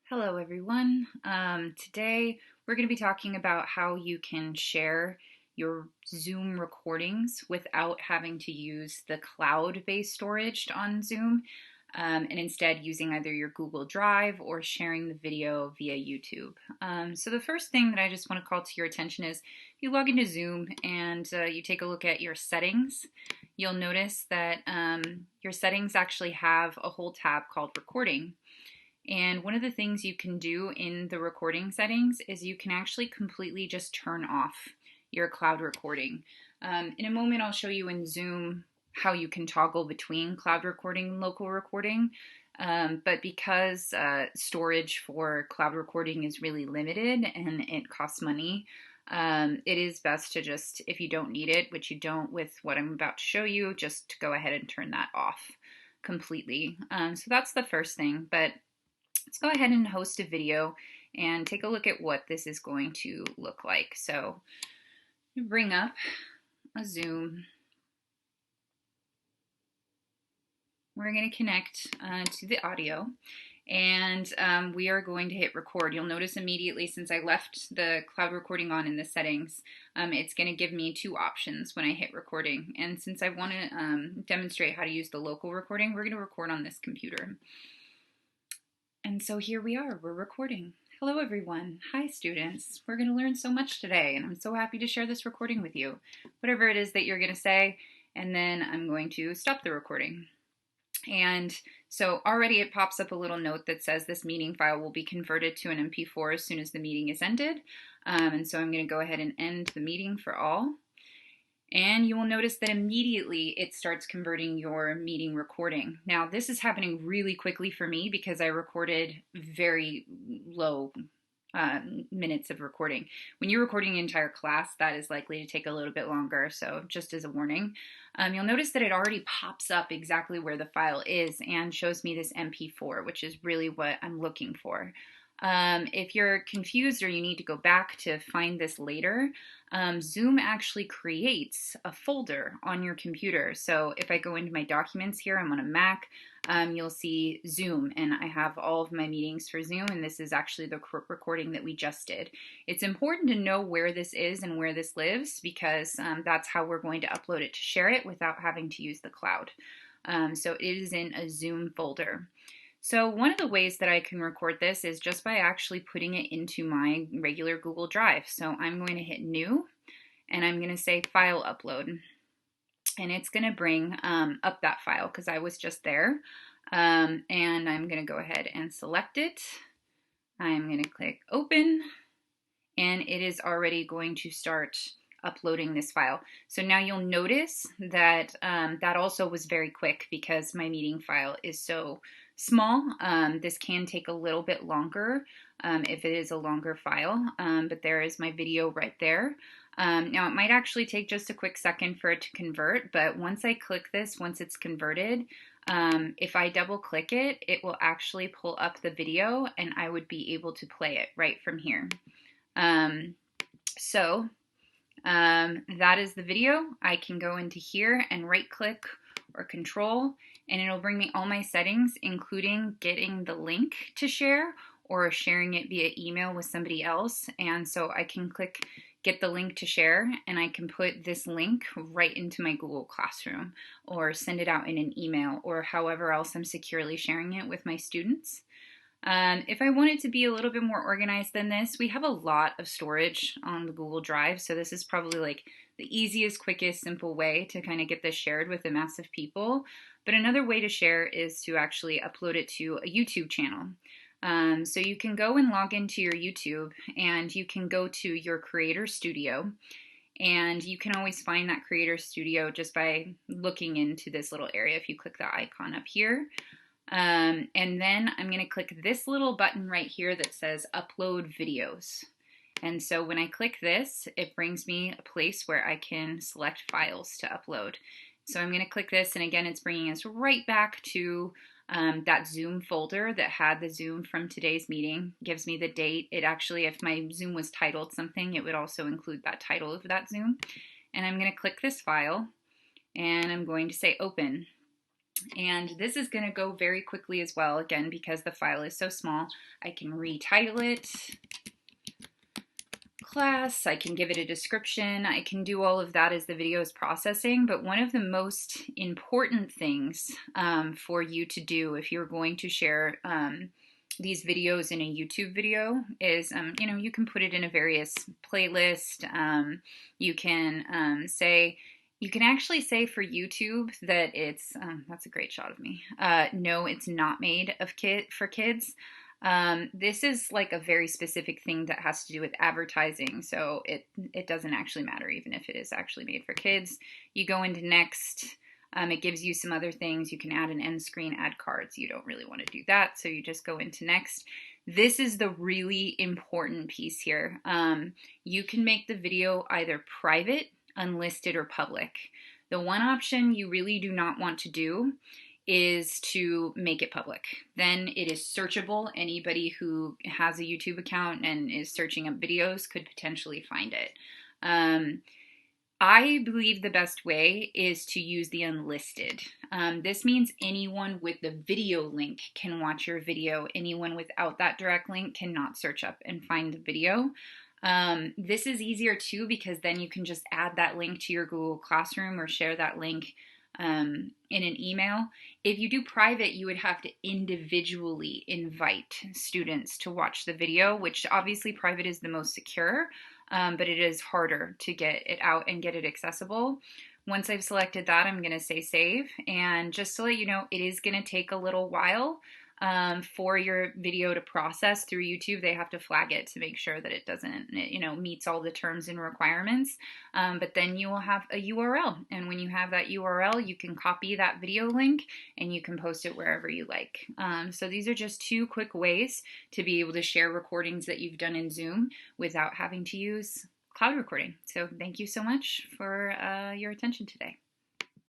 Hello everyone. Today we're going to be talking about how you can share your Zoom recordings without having to use the cloud-based storage on Zoom, and instead using either your Google Drive or sharing the video via YouTube. So the first thing that I just want to call to your attention is if you log into Zoom and you take a look at your settings, you'll notice that your settings actually have a whole tab called Recording. And one of the things you can do in the recording settings is you can actually completely just turn off your cloud recording. In a moment, I'll show you in Zoom how you can toggle between cloud recording and local recording. But because storage for cloud recording is really limited and it costs money, it is best to just, if you don't need it, which you don't with what I'm about to show you, just go ahead and turn that off completely. So that's the first thing. But let's go ahead and host a video and take a look at what this is going to look like. So bring up a Zoom. We're going to connect to the audio, and we are going to hit record. You'll notice immediately, since I left the cloud recording on in the settings, it's going to give me two options when I hit recording. And since I want to demonstrate how to use the local recording, we're going to record on this computer. And so here we are, we're recording. Hello everyone. Hi students. We're going to learn so much today, and I'm so happy to share this recording with you. Whatever it is that you're going to say, and then I'm going to stop the recording. And so already it pops up a little note that says this meeting file will be converted to an MP4 as soon as the meeting is ended. And so I'm going to go ahead and end the meeting for all. And you will notice that immediately it starts converting your meeting recording. Now, this is happening really quickly for me because I recorded very low minutes of recording. When you're recording an entire class, that is likely to take a little bit longer. So just as a warning, you'll notice that it already pops up exactly where the file is and shows me this MP4, which is really what I'm looking for. If you're confused or you need to go back to find this later, Zoom actually creates a folder on your computer. So if I go into my documents here, I'm on a Mac, you'll see Zoom, and I have all of my meetings for Zoom, and this is actually the recording that we just did. It's important to know where this is and where this lives because that's how we're going to upload it to share it without having to use the cloud. So it is in a Zoom folder. So one of the ways that I can record this is just by actually putting it into my regular Google Drive. So I'm going to hit New, and I'm going to say File Upload. And it's going to bring up that file because I was just there. And I'm going to go ahead and select it. I'm going to click Open, and it is already going to start uploading this file. So now you'll notice that that also was very quick because my meeting file is so small. This can take a little bit longer if it is a longer file, but there is my video right there. Now it might actually take just a quick second for it to convert, but once I click this, once it's converted, if I double click it, it will actually pull up the video and I would be able to play it right from here. That is the video. I can go into here and right click or control, and it'll bring me all my settings, including getting the link to share or sharing it via email with somebody else. And so I can click get the link to share, and I can put this link right into my Google Classroom or send it out in an email or however else I'm securely sharing it with my students. If I wanted to be a little bit more organized than this, we have a lot of storage on the Google Drive, so this is probably like the easiest, quickest, simple way to kind of get this shared with a mass of people. But another way to share is to actually upload it to a YouTube channel. So you can go and log into your YouTube, and you can go to your Creator Studio, and you can always find that Creator Studio just by looking into this little area if you click the icon up here. And then I'm going to click this little button right here that says Upload Videos. And so when I click this, it brings me a place where I can select files to upload. So I'm going to click this, and again, it's bringing us right back to that Zoom folder that had the Zoom from today's meeting. Gives me the date. It actually, if my Zoom was titled something, it would also include that title of that Zoom. And I'm going to click this file, and I'm going to say Open. And this is going to go very quickly as well, again, because the file is so small. I can retitle it class, I can give it a description, I can do all of that as the video is processing, but one of the most important things for you to do if you're going to share these videos in a YouTube video is, you can put it in a various playlist. You can you can actually say for YouTube that it's, that's a great shot of me. No, it's not made for kids. This is like a very specific thing that has to do with advertising, so it doesn't actually matter even if it is actually made for kids. You go into next. It gives you some other things. You can add an end screen, add cards. You don't really want to do that, so you just go into next. This is the really important piece here. You can make the video either private, unlisted, or public. The one option you really do not want to do is to make it public. Then it is searchable. Anybody who has a YouTube account and is searching up videos could potentially find it. I believe the best way is to use the unlisted. This means anyone with the video link can watch your video. Anyone without that direct link cannot search up and find the video. This is easier too because then you can just add that link to your Google Classroom or share that link in an email. If you do private, you would have to individually invite students to watch the video, which obviously private is the most secure, but it is harder to get it out and get it accessible. Once I've selected that, I'm going to say save. And just to let you know, it is going to take a little while for your video to process through YouTube. They have to flag it to make sure that it doesn't, meets all the terms and requirements. But then you will have a URL. And when you have that URL, you can copy that video link and you can post it wherever you like. So these are just 2 quick ways to be able to share recordings that you've done in Zoom without having to use cloud recording. So thank you so much for your attention today.